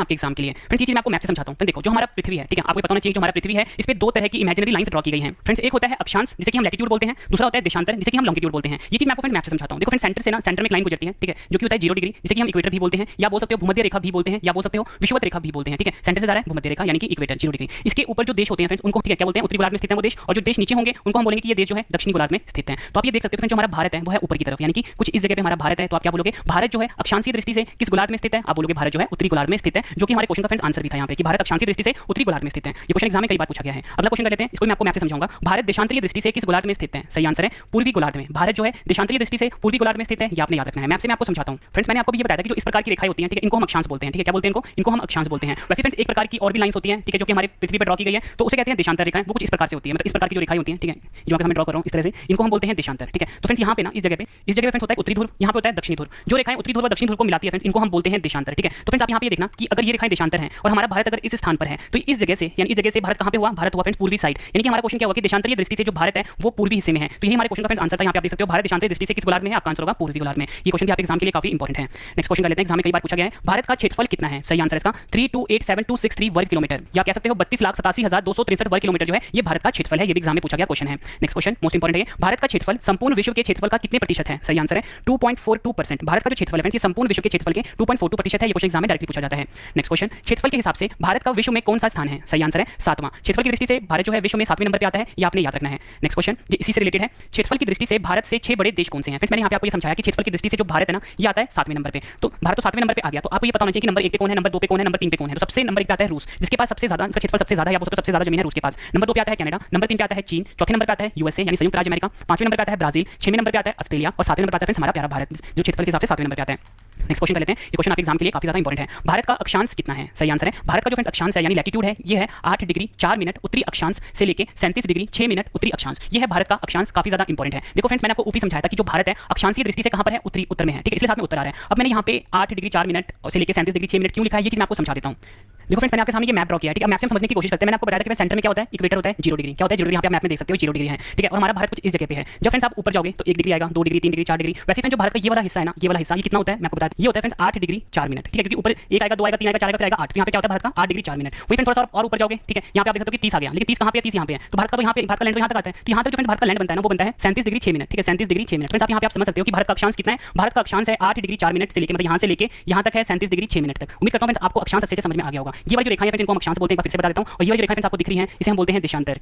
आपके एग्जाम के लिए। फ्रेंड्स ये चीज मैं आपको मैप से समझाता हूं। फ्रेंड्स देखो जो हमारा पृथ्वी है, ठीक है, आपको पता होना चाहिए जो हमारा पृथ्वी है इस पे दो तरह की इमेजिनरी लाइंस ड्रॉ की गई हैं। फ्रेंड्स एक होता है अक्षांश जिसे कि हम लैटिट्यूड बोलते हैं, दूसरा होता है देशांतर जिसे कि हम लॉन्गिट्यूड बोलते हैं। ये चीज मैं आपको फ्रेंड्स मैप से समझाता हूं। देखो फ्रेंड्स सेंटर से ना सेंटर में एक लाइन गुजरती है, ठीक है, जो कि होता है 0 डिग्री जिसे कि हम इक्वेटर भी बोलते हैं, या बोल सकते हो भूमध्य रेखा भी बोलते हैं, या बोल सकते हो विषुवत रेखा भी बोलते हैं, ठीक है। सेंटर से जा रहा है भूमध्य रेखा यानी कि इक्वेटर 0 डिग्री। इसके ऊपर जो देश होते हैं फ्रेंड्स उनको, ठीक है, क्या बोलते हैं, उत्तरी गोलार्ध में स्थित है वो देश, और जो देश नीचे होंगे उनको हम बोलेंगे कि ये देश जो है दक्षिणी गोलार्ध में स्थित है। तो आप ये देख सकते हो जो हमारा भारत है वो है ऊपर की तरफ, यानी कि कुछ इस जगह पे हमारा भारत है। तो आप क्या बोलोगे, भारत जो है अक्षांशीय दृष्टि से किस गोलार्ध में स्थित है, आप बोलोगे भारत जो है उत्तरी गोलार्ध में स्थित है, जो कि हमारे क्वेश्चन का फ्रेंड्स आंसर भी था यहाँ पे कि भारत अक्षांशीय दृष्टि से उत्तरी गोलार्ध में स्थित है। ये क्वेश्चन एग्जाम में कई बार पूछा गया है। अगला क्वेश्चन कर लेते हैं, इसको मैं आपको मैप से समझाऊंगा। भारत देशांतरीय दृष्टि से किस गोलार्ध में स्थित है, सही आंसर है पूर्वी गोलार्ध में। भारत जो है देशांतरीय दृष्टि से पूर्वी गोलार्ध में स्थित है, ये आपने याद रखना है। मैप से मैं आपको समझाता हूं। फ्रेंड्स मैंने आपको भी ये बताया था कि जो इस प्रकार की रेखाएं होती हैं, ठीक है, इनको हम अक्षांश बोलते हैं, ठीक है, क्या बोलते हैं इनको हम अक्षांश बोलते हैं। वैसे फ्रेंड्स एक प्रकार की और भी लाइंस होती हैं, ठीक है, जो कि हमारे पृथ्वी पर ड्रॉ की गई है, तो उसे कहते हैं देशांतर रेखाएं। वो कुछ इस प्रकार से होती है, मतलब इस प्रकार की जो रेखाएं होती हैं, ठीक है, जो मैं ड्रॉ कर रहा हूं इस तरह से, इनको हम बोलते हैं देशांतर, ठीक है। तो फ्रेंड्स यहाँ पे ना इस जगह पे फ्रेंड्स होता है उत्तरी ध्रुव, यहाँ पे होता है दक्षिणी ध्रुव। जो रेखाएं उत्तरी ध्रुव और दक्षिणी ध्रुव को मिलाती है फ्रेंड्स इनको हम बोलते हैं देशांतर, ठीक है। तो फ्रेंड्स आप यहाँ पे देखना कि अगर ये रेखाएं देशांतर हैं और हमारा भारत अगर इस स्थान पर है, तो इस जगह से यानी इस जगह से भारत कहाँ पे हुआ, भारत हुआ फ्रेंड्स पूर्वी साइड। यानी कि हमारा क्वेश्चन क्या हुआ कि देशांतरीय दृष्टि से जो भारत है वो पूर्वी हिस्से में है। तो यही हमारे क्वेश्चन का फ्रेंड्स आंसर था। यहाँ पे आप देख सकते हो भारत देशांतरीय दृष्टि से किस गोलार्ध में है, आपका आंसर होगा पूर्वी गोलार्ध में। ये क्वेश्चन भी आपके एग्जाम के लिए काफी इंपॉर्टेंट है। नेक्स्ट क्वेश्चन कर लेते हैं, एग्जाम में कई बार पूछा गया है, भारत का क्षेत्रफल कितना है, सही आंसर इसका 3287263 वर्ग किलोमीटर, या कह सकते हो 32,87,263 वर्ग किलोमीटर जो है ये भारत का क्षेत्रफल है। ये भी एग्जाम में पूछा गया क्वेश्चन है। नेक्स्ट क्वेश्चन मोस्ट इंपॉर्टेंट है, भारत का क्षेत्रफल संपूर्ण विश्व के क्षेत्रफल का कितने प्रतिशत है, सही आंसर है 2.42%। भारत का जो क्षेत्रफल है फ्रेंड्स ये संपूर्ण विश्व के क्षेत्रफल के 2.42% है। ये क्वेश्चन एग्जाम में डायरेक्टली पूछा जाता है। नेक्स्ट क्वेश्चन, क्षेत्रफल के हिसाब से भारत का विश्व में कौन सा स्थान है, सही आंसर है 7वां। क्षेत्रफल की दृष्टि से भारत जो है विश्व में 7वें नंबर पे आता है, ये आपने याद रखना है। नेक्स्ट क्वेश्चन ये इसी से रिलेटेड है, क्षेत्रफल की दृष्टि से भारत से 6 बड़े देश कौन से हैं। फ्रेंड्स मैंने यहाँ पे आपको ये समझाया कि क्षेत्रफल की दृष्टि से जो भारत है ना ये आता है 7वें नंबर पे। तो भारत तो 7वें नंबर पे आ गया, तो आपको ये पता होना चाहिए कि नंबर 1 पे कौन है, नंबर 2 पे कौन है, नंबर 3 पे कौन है। तो सबसे नंबर 1 पे आता है रूस, जिसके पास सबसे ज्यादा, इसका क्षेत्रफल सबसे ज्यादा है, या बोल सकते हो सबसे ज्यादा जमीन है रूस के पास। नंबर 2 पे आता है कनाडा, नंबर 3 पे आता है चीन, चौथे नंबर पे आता है यूएसए यानी संयुक्त राज्य अमेरिका, 5वें नंबर पे आता है ब्राजील, 6वें नंबर पे आता है ऑस्ट्रेलिया, और 7वें नंबर पे आता है हमारा प्यारा भारत जो क्षेत्रफल के हिसाब से 7वें नंबर पे आता है। नेक्स्ट क्वेश्चन कर लेते हैं, ये क्वेश्चन आपके एग्जाम के लिए काफी ज्यादा इंपॉर्टेंट है। भारत का अक्षांश कितना है, सही आंसर है भारत का जो फ्रेंड्स अक्षांश है यानी लैटिट्यूड है ये है 8 डिग्री 4 मिनट उत्तरी अक्षांश से लेके 37 डिग्री 6 मिनट उत्तरी अक्षांश। ये है भारत का अक्षांश, काफी ज्यादा इंपॉर्टेंट है। देखो फ्रेंड्स मैंने आपको ऊपर समझाया था कि जो भारत है अक्षांशीय दृष्टि से कहां पर है, उत्तरी उत्तर में है, ठीक है, इसलिए साथ में उत्तर आ रहा है। अब मैंने यहाँ पे 8 डिग्री 4 मिनट से लेके 37 डिग्री 6 मिनट क्यों लिखा है ये चीज मैं आपको समझा देता हूं। देखो फ्रेंड्स मैंने आपके सामने ये मैप ड्रॉ किया है, ठीक है, मैप से समझने की कोशिश करते हैं। मैंने आपको बताया था कि सेंटर में क्या होता है, इक्वेटर होता है 0 डिग्री, क्या होता है 0 डिग्री, यहाँ पे मैप में देख सकते हो 0 डिग्री है, ठीक है, और हमारा भारत कुछ इस जगह पे है। जब फ्रेंड्स आप ऊपर जाओगे तो 1 डिग्री आएगा, 2 डिग्री 3 डिग्री 4 डिग्री। वैसे फ्रेंड्स जो भारत का ये वाला हिस्सा है ना, ये वाला हिस्सा ये कितना होता है मैं आपको बता दूं, ये होता है फ्रेंड्स 8 डिग्री 4 मिनट, ठीक है, क्योंकि ऊपर 1 आएगा 2 आएगा 3 आएगा 4 आएगा फिर आएगा 8, तो यहाँ पे क्या होता है भारत का 8 डिग्री 4 मिनट। वही फ्रेंड्स थोड़ा सा और ऊपर जाओगे, ठीक है, यहाँ पे आप देख सकते हो कि 30 आ गया, लेकिन 30 कहाँ पे है, 30 यहाँ पे है। तो भारत का तो यहाँ पे भारत का लैंड तो यहाँ तक आता है, तो यहाँ तक जो फ्रेंड्स भारत का लैंड बनता है ना वो बनता है 37 डिग्री 6 मिनट, ठीक है, 37 डिग्री 6 मिनट। फ्रेंड्स आप यहाँ पे आप समझ सकते हो कि भारत का अक्षांश कितना है, भारत का अक्षांश है 8 डिग्री 4 मिनट से लेके, मतलब यहाँ से लेके यहाँ तक है 37 डिग्री 6 मिनट तक। उम्मीद करता हूँ फ्रेंड्स आपको अक्षांश अच्छे से समझ में आ गया होगा। ये वाली जो रेखाएं हैं फ्रेंड्स इनको हम अक्षांश बोलते हैं, फिर से बता देता हूँ, और ये वाली रेखाएं फ्रेंड्स आपको दिख रही हैं इसे हम बोलते हैं देशांतर।